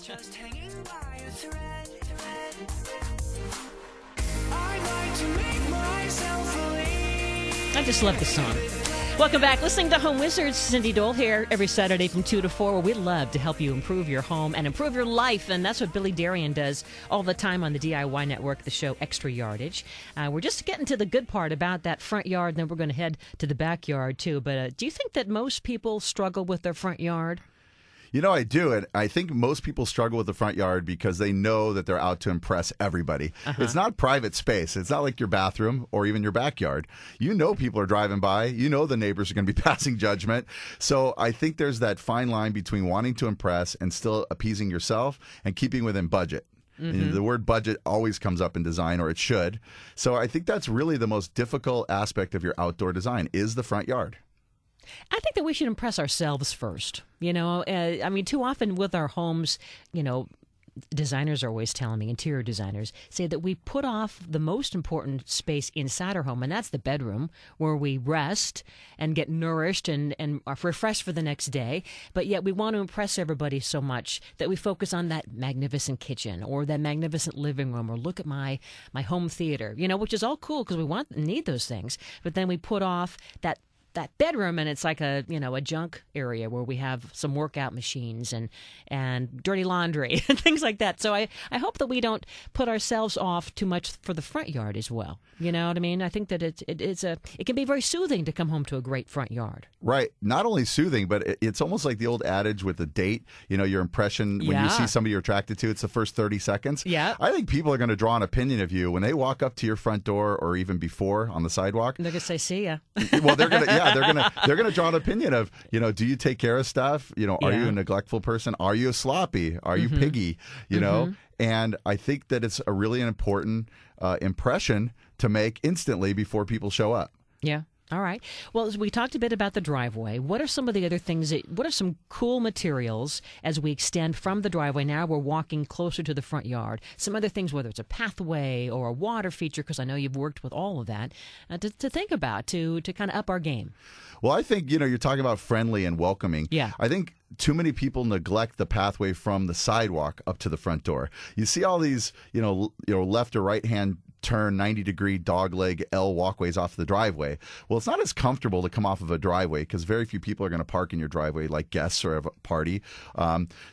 Just hanging by a thread. I like to make myself believe. I just love the song. Welcome back. Listening to Home Wizards. Cindy Dole here every Saturday from 2 to 4, where we love to help you improve your home and improve your life. And that's what Billy Derian does all the time on the DIY Network, the show Extra Yardage. We're just getting to the good part about that front yard, and then we're going to head to the backyard, too. But do you think that most people struggle with their front yard? You know, I do. And I think most people struggle with the front yard because they know that they're out to impress everybody. It's not private space. It's not like your bathroom or even your backyard. You know people are driving by. You know the neighbors are going to be passing judgment. So I think there's that fine line between wanting to impress and still appeasing yourself and keeping within budget. The word budget always comes up in design, or it should. So I think that's really the most difficult aspect of your outdoor design is the front yard. I think that we should impress ourselves first. You know, I mean, too often with our homes, you know, designers are always telling me, interior designers say that we put off the most important space inside our home, and that's the bedroom, where we rest and get nourished and are refreshed for the next day. But yet we want to impress everybody so much that we focus on that magnificent kitchen or that magnificent living room, or look at my home theater, you know, which is all cool because we want and need those things. But then we put off that bedroom, and it's like a junk area where we have some workout machines and dirty laundry and things like that. So I hope that we don't put ourselves off too much for the front yard as well. You know what I mean? I think that it can be very soothing to come home to a great front yard. Right. Not only soothing, but it's almost like the old adage with a date. You know, your impression when you see somebody you're attracted to, it's the first 30 seconds. Yeah. I think people are going to draw an opinion of you when they walk up to your front door or even before on the sidewalk. They're going to say, see ya. Well, they're gonna draw an opinion of, you know, do you take care of stuff? You know, are you a neglectful person? Are you sloppy? Are you piggy? You know, and I think that it's a really important impression to make instantly before people show up. Yeah. All right. Well, as we talked a bit about the driveway, what are some of the other things what are some cool materials as we extend from the driveway? Now we're walking closer to the front yard. Some other things, whether it's a pathway or a water feature, because I know you've worked with all of that, to think about, to kind of up our game. Well, I think, you know, you're talking about friendly and welcoming. Yeah. I think too many people neglect the pathway from the sidewalk up to the front door. You see all these, you know, left or right hand turn 90-degree dogleg L walkways off the driveway. Well, it's not as comfortable to come off of a driveway because very few people are going to park in your driveway like guests or a party.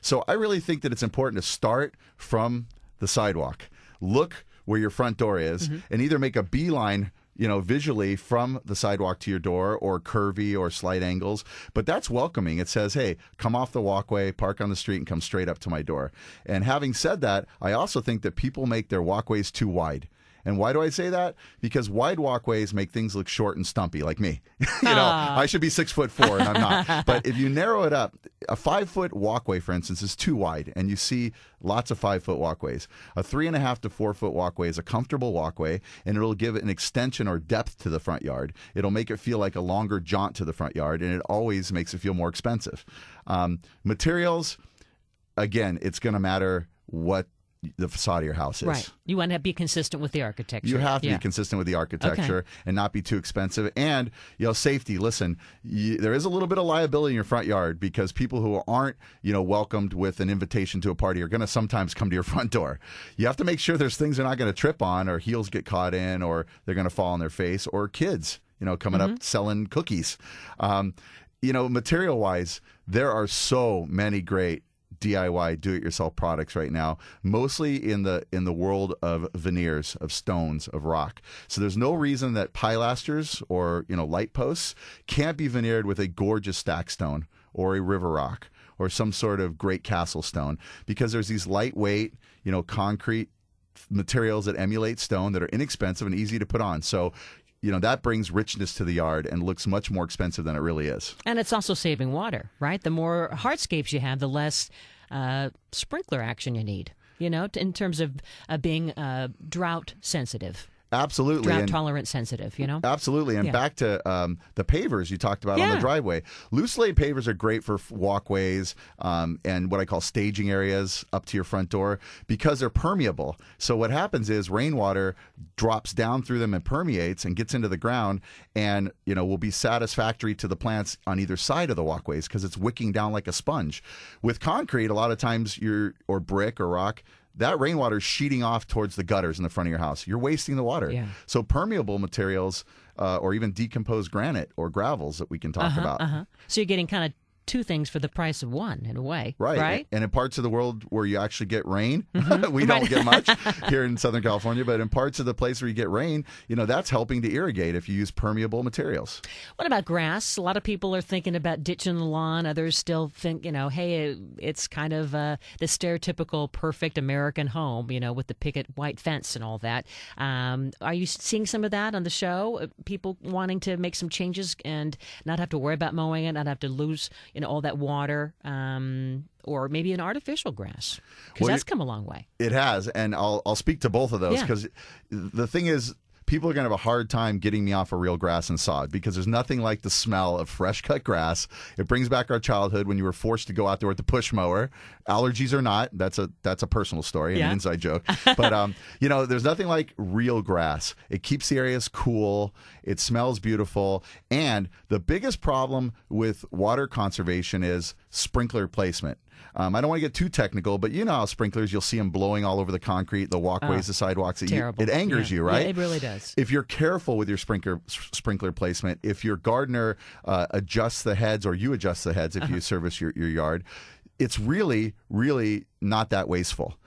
So I really think that it's important to start from the sidewalk. Look where your front door is and either make a beeline, you know, visually from the sidewalk to your door, or curvy or slight angles. But that's welcoming. It says, hey, come off the walkway, park on the street, and come straight up to my door. And having said that, I also think that people make their walkways too wide. And why do I say that? Because wide walkways make things look short and stumpy, like me. I should be 6'4" and I'm not. But if you narrow it up, a 5-foot walkway, for instance, is too wide, and you see lots of 5-foot walkways. A 3.5 to 4-foot walkway is a comfortable walkway, and it'll give it an extension or depth to the front yard. It'll make it feel like a longer jaunt to the front yard, and it always makes it feel more expensive. Materials, again, it's going to matter what the facade of your house is. Right. You want to be consistent with the architecture. You have to be consistent with the architecture and not be too expensive. And, you know, safety. Listen, there is a little bit of liability in your front yard because people who aren't, you know, welcomed with an invitation to a party are going to sometimes come to your front door. You have to make sure there's things they're not going to trip on, or heels get caught in, or they're going to fall on their face, or kids, you know, coming up selling cookies. You know, material-wise, there are so many great DIY do-it-yourself products right now, mostly in the world of veneers, of stones, of rock. So there's no reason that pilasters or, you know, light posts can't be veneered with a gorgeous stack stone or a river rock or some sort of great castle stone, because there's these lightweight, you know, concrete materials that emulate stone that are inexpensive and easy to put on. So, you know, that brings richness to the yard and looks much more expensive than it really is. And it's also saving water, right? The more hardscapes you have, the less sprinkler action you need, you know, in terms of being drought sensitive. Absolutely. Drought And tolerant, sensitive, you know? absolutely. And Yeah. back to the pavers you talked about on the Yeah. driveway. Loose laid pavers are great for walkways and what I call staging areas up to your front door because they're permeable. So what happens is rainwater drops down through them and permeates and gets into the ground and, will be satisfactory to the plants on either side of the walkways because it's wicking down like a sponge. With concrete, a lot of times or brick or rock, that rainwater is sheeting off towards the gutters in the front of your house. You're wasting the water. Yeah. So permeable materials or even decomposed granite or gravels that we can talk about. So you're getting kind of two things for the price of one, in a way. Right. And in parts of the world where you actually get rain, we Right. don't get much here in Southern California, but in parts of the place where you get rain, that's helping to irrigate if you use permeable materials. What about grass? A lot of people are thinking about ditching the lawn. Others still think, hey, it's kind of the stereotypical perfect American home, with the picket white fence and all that. Are you seeing some of that on the show? People wanting to make some changes and not have to worry about mowing it, not have to lose, all that water, or maybe an artificial grass, because that's come a long way. It has, and I'll speak to both of those Yeah. because the thing is, people are going to have a hard time getting me off of real grass and sod because there's nothing like the smell of fresh cut grass. It brings back our childhood when you were forced to go out there with the push mower. Allergies or not, that's a personal story, an inside joke. But there's nothing like real grass. It keeps the areas cool. It smells beautiful. And the biggest problem with water conservation is sprinkler placement. I don't want to get too technical, but you know how sprinklers, you'll see them blowing all over the concrete, the walkways, the sidewalks. Terrible. It angers you, right? Yeah, it really does. If you're careful with your sprinkler placement, if your gardener adjusts the heads or you adjust the heads if you service your yard, it's really, really not that wasteful.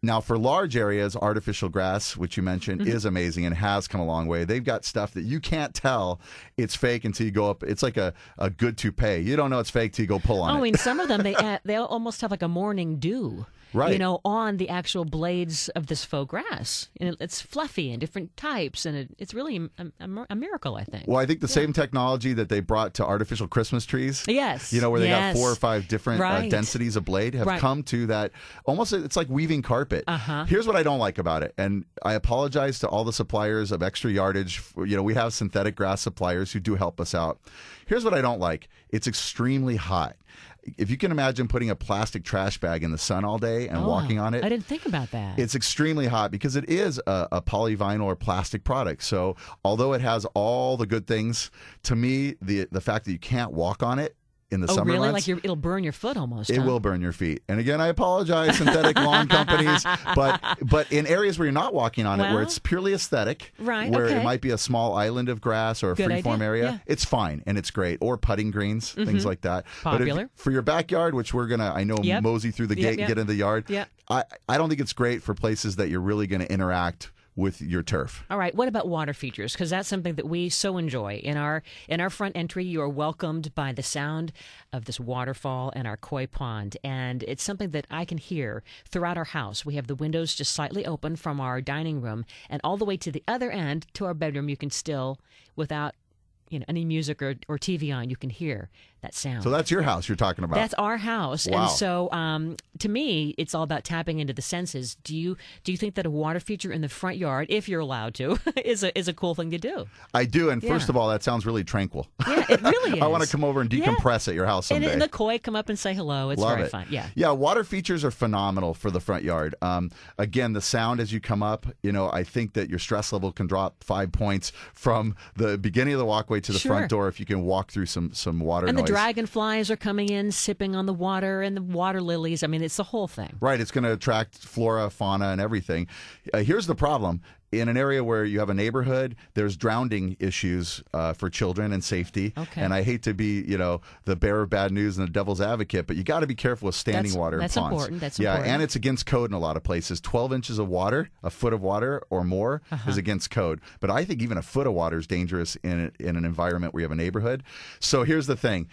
Now, for large areas, artificial grass, which you mentioned, is amazing and has come a long way. They've got stuff that you can't tell it's fake until you go up. It's like a good toupee. You don't know it's fake till you go pull on it. I mean, some of them, they almost have like a morning dew. Right. On the actual blades of this faux grass. And it's fluffy and different types, and it's really a miracle, I think. Well, I think the same technology that they brought to artificial Christmas trees, Yes. where they got Yes. 4 or 5 different Right. densities of blade, have Right. come to that almost, it's like weaving carpet. Here's what I don't like about it, and I apologize to all the suppliers of extra yardage. We have synthetic grass suppliers who do help us out. Here's what I don't like. It's extremely hot. If you can imagine putting a plastic trash bag in the sun all day and walking on it. I didn't think about that. It's extremely hot because it is a polyvinyl or plastic product. So although it has all the good things, to me, the fact that you can't walk on it in the summer really? months, Like it'll burn your foot almost. it huh? will burn your feet. And again, I apologize, synthetic lawn companies, but in areas where you're not walking on it, where Well, it's purely aesthetic, right, where okay. it might be a small island of grass or a Good freeform idea, area, yeah. it's fine and it's great. Or putting greens, things like that. Popular. But for your backyard, which we're gonna, I know, Yep. mosey through the Yep, gate yep. and get in the yard. Yep. I don't think it's great for places that you're really going to interact with your turf. All right. What about water features? Because that's something that we so enjoy. In our front entry, you are welcomed by the sound of this waterfall and our koi pond, and it's something that I can hear throughout our house. We have the windows just slightly open from our dining room, and all the way to the other end to our bedroom, you can still, without any music or TV on, you can hear that sound. So that's your house you're talking about. That's our house. Wow. And so to me, it's all about tapping into the senses. Do you think that a water feature in the front yard, if you're allowed to, is a cool thing to do? I do. And first Yeah. of all, that sounds really tranquil. Yeah, it really is. I want to come over and decompress at your house someday. And the koi come up and say hello. It's Love very it. fun. Yeah. Yeah, water features are phenomenal for the front yard. Again, the sound as you come up, I think that your stress level can drop 5 points from the beginning of the walkway to the Sure. front door if you can walk through some water And noise. the dragonflies are coming in, sipping on the water, and the water lilies. I mean, it's the whole thing. Right, it's going to attract flora, fauna, and everything. Here's the problem. In an area where you have a neighborhood, there's drowning issues for children and safety. Okay. And I hate to be, the bearer of bad news and the devil's advocate, but you got to be careful with standing water that's in ponds. important. That's yeah, important. and it's against code in a lot of places. 12 inches of water, a foot of water or more is against code. But I think even a foot of water is dangerous in an environment where you have a neighborhood. So here's the thing.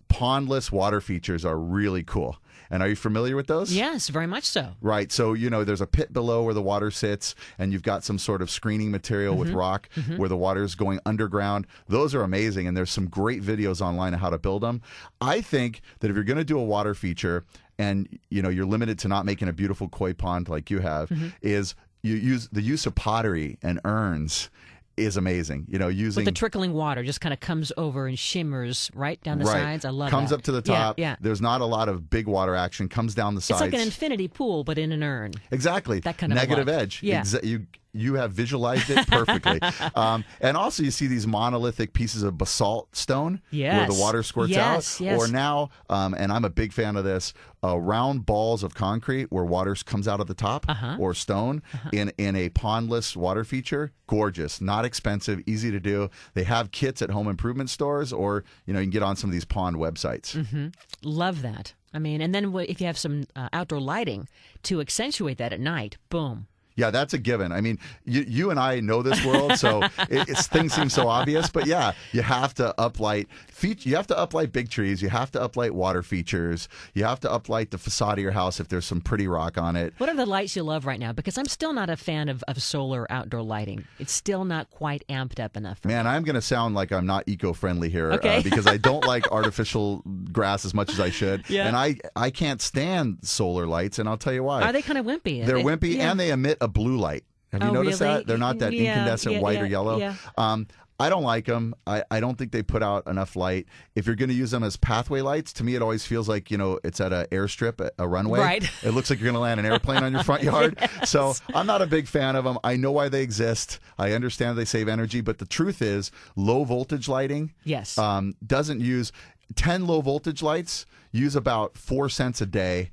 Pondless water features are really cool. And are you familiar with those? Yes, very much so. Right. So, there's a pit below where the water sits, and you've got some sort of screening material with rock where the water is going underground. Those are amazing, and there's some great videos online on how to build them. I think that if you're going to do a water feature and, you're limited to not making a beautiful koi pond like you have, is the use of pottery and urns is amazing. Using With the trickling water just kind of comes over and shimmers right down the sides. I love comes that. up to the top. Yeah. There's not a lot of big water action. Comes down the sides. It's like an infinity pool, but in an urn. Exactly. That kind of negative look. edge. Yeah. You have visualized it perfectly. And also you see these monolithic pieces of basalt stone where the water squirts out. Yes. Or now, and I'm a big fan of this, round balls of concrete where water comes out of the top or stone in a pondless water feature. Gorgeous. Not expensive. Easy to do. They have kits at home improvement stores, or you can get on some of these pond websites. Mm-hmm. Love that. I mean, and then if you have some outdoor lighting to accentuate that at night, boom. Yeah, that's a given. I mean, you and I know this world, so things seem so obvious. But yeah, you have to uplight you have to uplight big trees. You have to uplight water features. You have to uplight the facade of your house if there's some pretty rock on it. What are the lights you love right now? Because I'm still not a fan of solar outdoor lighting. It's still not quite amped up enough. Man, I'm going to sound like I'm not eco-friendly here okay. Because I don't like artificial grass as much as I should. Yeah. And I can't stand solar lights, and I'll tell you why. Are they kind of wimpy? They're wimpy, and they emit a blue light. Have you noticed really? that? They're not that incandescent white or yellow. Yeah. I don't like them. I don't think they put out enough light. If you're going to use them as pathway lights, to me it always feels like, it's at an airstrip, a runway. Right. It looks like you're going to land an airplane on your front yard. Yes. So I'm not a big fan of them. I know why they exist. I understand they save energy. But the truth is, low voltage lighting doesn't use 10 low voltage lights, use about 4 cents a day,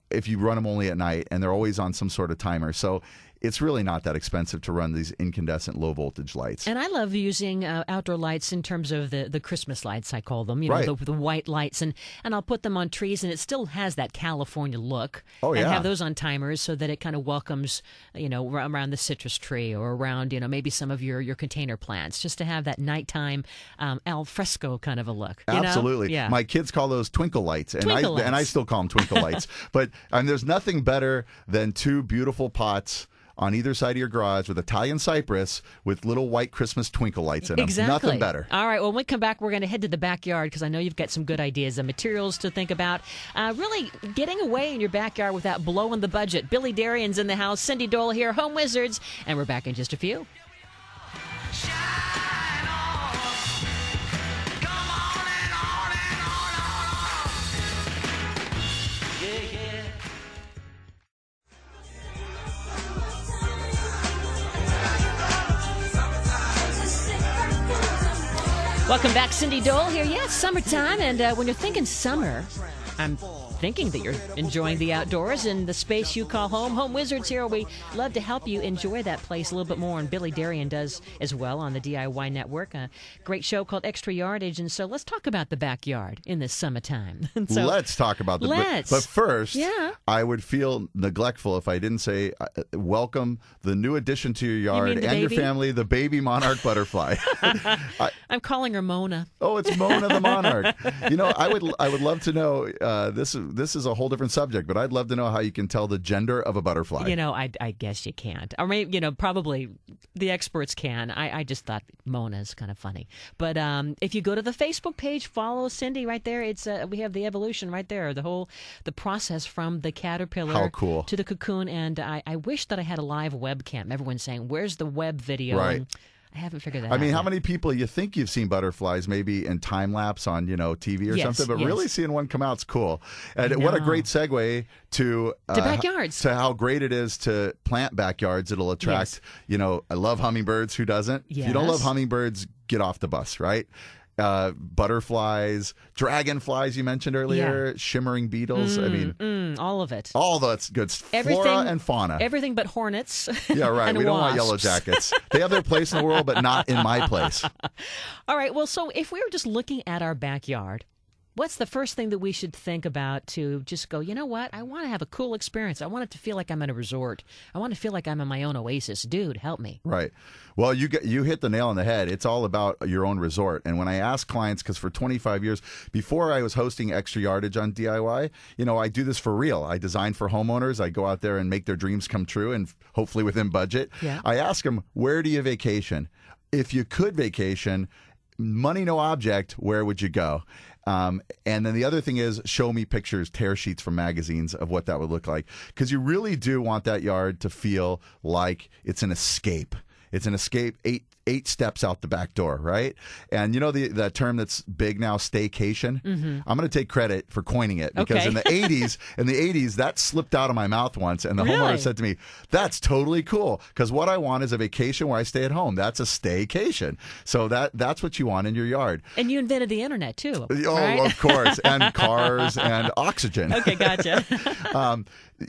if you run them only at night, and they're always on some sort of timer. So it's really not that expensive to run these incandescent low voltage lights. And I love using outdoor lights in terms of the Christmas lights, I call them, the white lights, and I'll put them on trees, and it still has that California look. Oh, yeah. And have those on timers so that it kind of welcomes, around the citrus tree or around, maybe some of your container plants, just to have that nighttime al fresco kind of a look. Absolutely. Yeah. My kids call those twinkle lights, and I still call them twinkle lights. But there's nothing better than two beautiful pots on either side of your garage with Italian cypress with little white Christmas twinkle lights in them. Exactly. Nothing better. All right. Well, when we come back, we're going to head to the backyard because I know you've got some good ideas and materials to think about. Really getting away in your backyard without blowing the budget. Billy Derian's in the house. Cindy Dole here, Home Wizards, and we're back in just a few. Welcome back, Cindy Dole here. Yes, summertime, and when you're thinking summer, I'm thinking that you're enjoying the outdoors and the space you call home. Home Wizards here. We love to help you enjoy that place a little bit more, and Billy Derian does as well on the DIY Network. A great show called Extra Yardage, and so let's talk about the backyard in this summertime. So, let's talk about the let's. But first, I would feel neglectful if I didn't say welcome the new addition to your yard and your family, the baby monarch butterfly. I'm calling her Mona. Oh, it's Mona the monarch. I would love to know this is a whole different subject, but I'd love to know how you can tell the gender of a butterfly. I guess you can't. Or maybe, probably the experts can. I just thought Mona's kind of funny. But if you go to the Facebook page, follow Cindy right there. It's we have the evolution right there, the process from the caterpillar to the cocoon. And I wish that I had a live webcam. Everyone's saying, where's the web video? Right. And I haven't figured that out. I mean, how yet. many people you think you've seen butterflies maybe in time lapse on, TV or something, but really seeing one come out's cool. And what a great segue to backyards. To how great it is to plant backyards. It'll attract, I love hummingbirds. Who doesn't? Yes. If you don't love hummingbirds, get off the bus, right? Butterflies, dragonflies you mentioned earlier, shimmering beetles. All of it. All that's good. Flora and fauna. Everything but hornets. Yeah, right. And we don't want wasps. yellow jackets. They have their place in the world, but not in my place. All right. Well, so if we were just looking at our backyard, what's the first thing that we should think about to just go, you know what? I want to have a cool experience. I want it to feel like I'm at a resort. I want to feel like I'm in my own oasis. Dude, help me. Right. Well, you hit the nail on the head. It's all about your own resort. And when I ask clients, because for 25 years, before I was hosting Extra Yardage on DIY, I do this for real. I design for homeowners. I go out there and make their dreams come true, and hopefully within budget. Yeah. I ask them, where do you vacation? If you could vacation, money no object, where would you go? And then the other thing is show me pictures, tear sheets from magazines of what that would look like. Because you really do want that yard to feel like it's an escape. It's an escape, eight steps out the back door, right? And you know that term that's big now, staycation? I'm going to take credit for coining it because in the 80s, that slipped out of my mouth once, and the homeowner said to me, that's totally cool, because what I want is a vacation where I stay at home. That's a staycation. So that's what you want in your yard. And you invented the internet, too. Oh, right? Of course, and cars and oxygen. Okay, gotcha.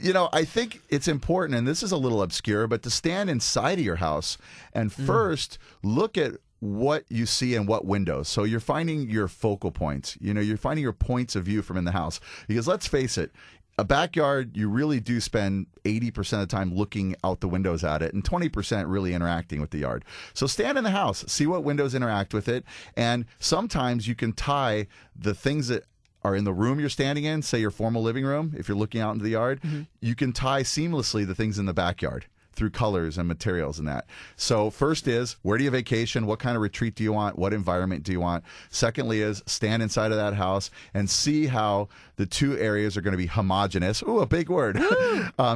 You know, I think it's important, and this is a little obscure, but to stand inside of your house and first look at what you see and what windows. So you're finding your focal points. You know, you're finding your points of view from in the house. Because let's face it, a backyard, you really do spend 80% of the time looking out the windows at it and 20% really interacting with the yard. So stand in the house, see what windows interact with it, and sometimes you can tie the things that are in the room you're standing in, say your formal living room, if you're looking out into the yard, you can tie seamlessly the things in the backyard through colors and materials and that. So first is, where do you vacation? What kind of retreat do you want? What environment do you want? Secondly is, stand inside of that house and see how the two areas are going to be homogeneous. Ooh, a big word.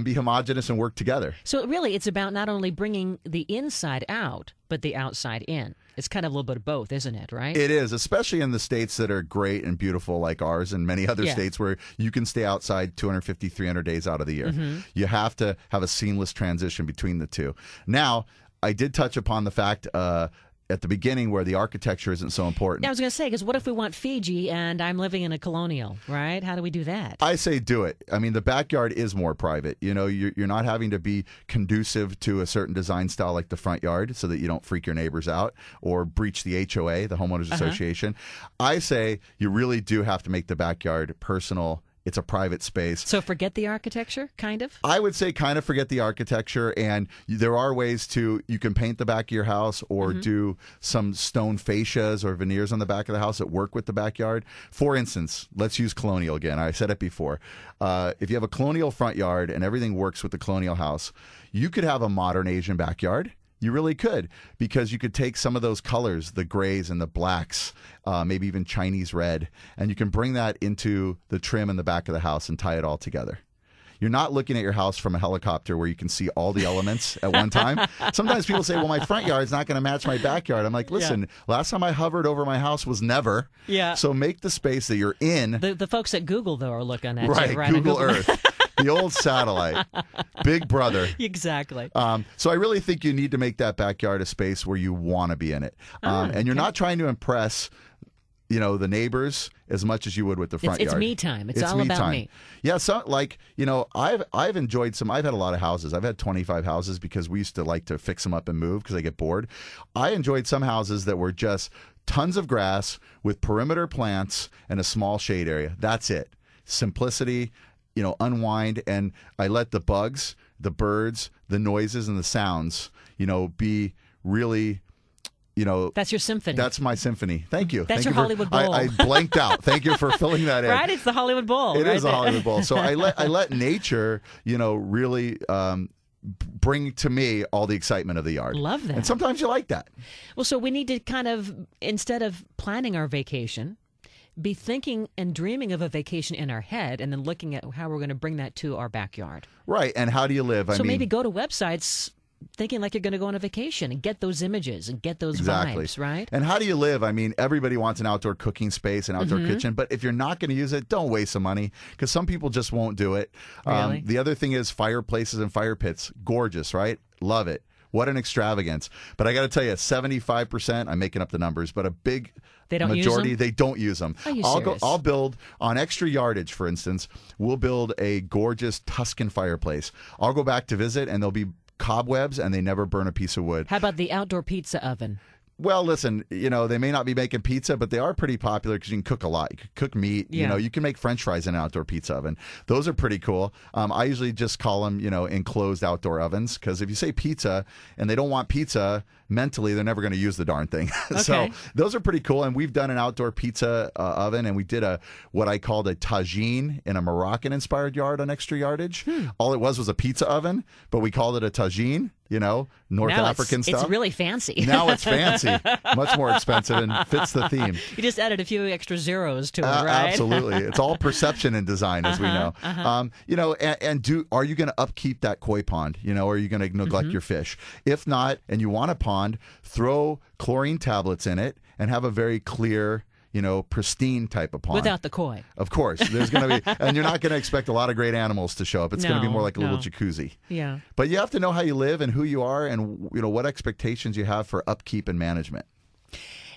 Be homogeneous and work together. So really, it's about not only bringing the inside out, but the outside in. It's kind of a little bit of both, isn't it, right? It is, especially in the states that are great and beautiful like ours and many other states where you can stay outside 250, 300 days out of the year. You have to have a seamless transition between the two. Now, I did touch upon the fact at the beginning where the architecture isn't so important. Yeah, I was going to say, because what if we want Fiji and I'm living in a colonial, right? How do we do that? I say do it. I mean, the backyard is more private. You know, you're not having to be conducive to a certain design style like the front yard so that you don't freak your neighbors out or breach the HOA, the Homeowners Association. I say you really do have to make the backyard personal. It's a private space. So forget the architecture, kind of? I would say kind of forget the architecture, and there are ways you can paint the back of your house or do some stone fascias or veneers on the back of the house that work with the backyard. For instance, let's use colonial again. I said it before. If you have a colonial front yard and everything works with the colonial house, you could have a modern Asian backyard. You really could, because you could take some of those colors, the grays and the blacks, maybe even Chinese red, and you can bring that into the trim in the back of the house and tie it all together. You're not looking at your house from a helicopter where you can see all the elements at one time. Sometimes people say, well, my front yard's not going to match my backyard. I'm like, listen, last time I hovered over my house was never. Yeah. So make the space that you're in. The folks at Google, though, are looking at right, you. Right, Google Earth. The old satellite. Big brother. Exactly. So I really think you need to make that backyard a space where you want to be in it. And you're not trying to impress, you know, the neighbors as much as you would with the front yard. It's me time. It's all about me. Yeah, so like, you know, I've enjoyed I've had a lot of houses. I've had 25 houses because we used to like to fix them up and move because I get bored. I enjoyed some houses that were just tons of grass with perimeter plants and a small shade area. That's it. Simplicity, you know, unwind, and I let the bugs, the birds, the noises, and the sounds, you know, be really, you know. That's your symphony. That's my symphony. Thank you. That's Thank your you Hollywood Bowl. I blanked out. Thank you for filling that in. Right? It's the Hollywood Bowl. It right is a there. Hollywood Bowl. So I let nature, you know, really bring to me all the excitement of the yard. Love that. And sometimes you like that. Well, so we need to kind of, instead of planning our vacation, be thinking and dreaming of a vacation in our head and then looking at how we're going to bring that to our backyard. Right. And how do you live? So maybe go to websites thinking like you're going to go on a vacation and get those images and get those vibes, right? And how do you live? I mean, everybody wants an outdoor cooking space, an outdoor kitchen, but if you're not going to use it, don't waste some money because some people just won't do it. Really? The other thing is fireplaces and fire pits. Gorgeous, right? Love it. What an extravagance. But I got to tell you, 75%, I'm making up the numbers, but a big majority, they don't use them. I'll build on extra yardage, for instance, we'll build a gorgeous Tuscan fireplace. I'll go back to visit and there'll be cobwebs and they never burn a piece of wood. How about the outdoor pizza oven? Well, listen, you know, they may not be making pizza, but they are pretty popular because you can cook a lot. You can cook meat. Yeah. You know, you can make French fries in an outdoor pizza oven. Those are pretty cool. I usually just call them, you know, enclosed outdoor ovens because if you say pizza and they don't want pizza, mentally, they're never going to use the darn thing. So those are pretty cool. And we've done an outdoor pizza oven, and we did what I called a tagine in a Moroccan-inspired yard on extra yardage. All it was a pizza oven, but we called it a tagine. North Now African stuff. It's really fancy. Now it's fancy, much more expensive, and fits the theme. You just added a few extra zeros to it, right? Absolutely, it's all perception in design, as we know. Are you going to upkeep that koi pond? Or are you going to neglect your fish? If not, and you want a pond, throw chlorine tablets in it and have a very clear, pristine type of pond. Without the koi. Of course. There's going to be, and you're not going to expect a lot of great animals to show up. It's going to be more like a little jacuzzi. Yeah. But you have to know how you live and who you are and, what expectations you have for upkeep and management.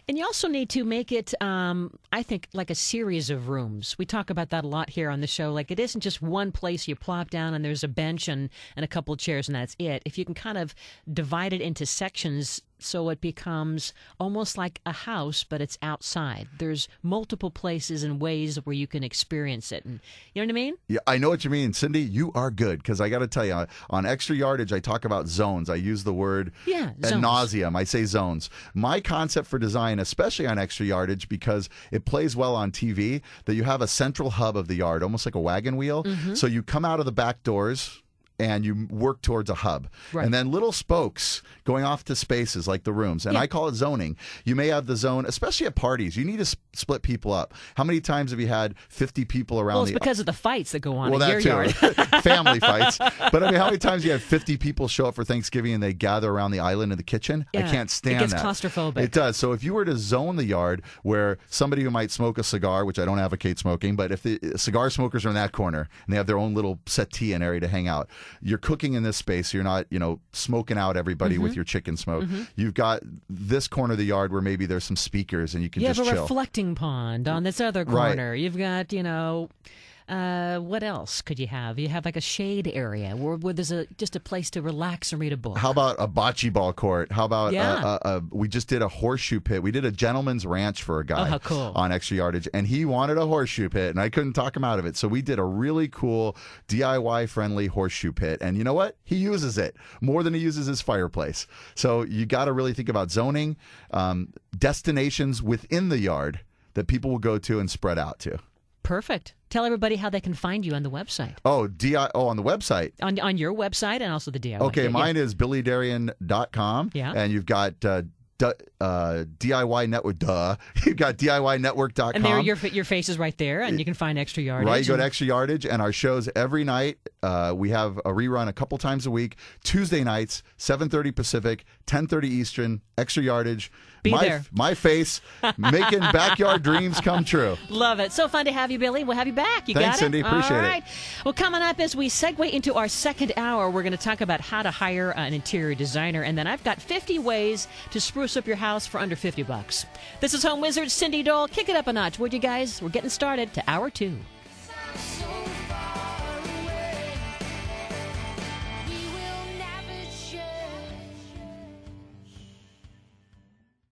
And you also need to make it, I think, like a series of rooms. We talk about that a lot here on the show. Like, it isn't just one place you plop down and there's a bench and a couple of chairs and that's it. If you can kind of divide it into sections so it becomes almost like a house, but it's outside. There's multiple places and ways where you can experience it. And you know what I mean? Yeah, I know what you mean. Cindy, you are good, because I got to tell you, on Extra Yardage, I talk about zones. I use the word ad nauseum. I say zones. My concept for design, especially on Extra Yardage, because it plays well on TV, that you have a central hub of the yard, almost like a wagon wheel. So you come out of the back doors and you work towards a hub. Right. And then little spokes going off to spaces like the rooms. And I call it zoning. You may have the zone, especially at parties. You need to split people up. How many times have you had 50 people around? Well, it's because of the fights that go on in your yard. yard. Family fights. But I mean, how many times you have 50 people show up for Thanksgiving and they gather around the island in the kitchen? Yeah. I can't stand that. It that. gets claustrophobic. It does. So if you were to zone the yard where somebody who might smoke a cigar, which I don't advocate smoking, but if the cigar smokers are in that corner and they have their own little settee and area to hang out, you're cooking in this space. You're not, smoking out everybody with your chicken smoke. You've got this corner of the yard where maybe there's some speakers and you can just chill. You have a reflecting pond on this other corner. Right. You've got, what else could you have? You have like a shade area where there's just a place to relax and read a book. How about a bocce ball court? How about we just did a horseshoe pit. We did a gentleman's ranch for a guy on Extra Yardage, and he wanted a horseshoe pit, and I couldn't talk him out of it. So we did a really cool DIY-friendly horseshoe pit, and you know what? He uses it more than he uses his fireplace. So you got to really think about zoning, destinations within the yard that people will go to and spread out to. Perfect. Tell everybody how they can find you on the website. On the website. On your website and also the DIY. Okay, mine is billyderian.com. Yeah. And you've got DIY Network. You've got DIYnetwork.com. And there your face is right there, and you can find Extra Yardage. Right, you go to Extra Yardage, and our shows every night. We have a rerun a couple times a week. Tuesday nights, 7:30 Pacific, 10:30 Eastern, Extra Yardage. Be there. My face, making backyard dreams come true. Love it. So fun to have you, Billy. We'll have you back. Thanks, got it? Cindy. Appreciate All right. it. Well, coming up as we segue into our second hour, we're going to talk about how to hire an interior designer. And then I've got 50 ways to spruce up your house for under $50. This is Home Wizard Cindy Dole. Kick it up a notch, would you guys? We're getting started to hour 2.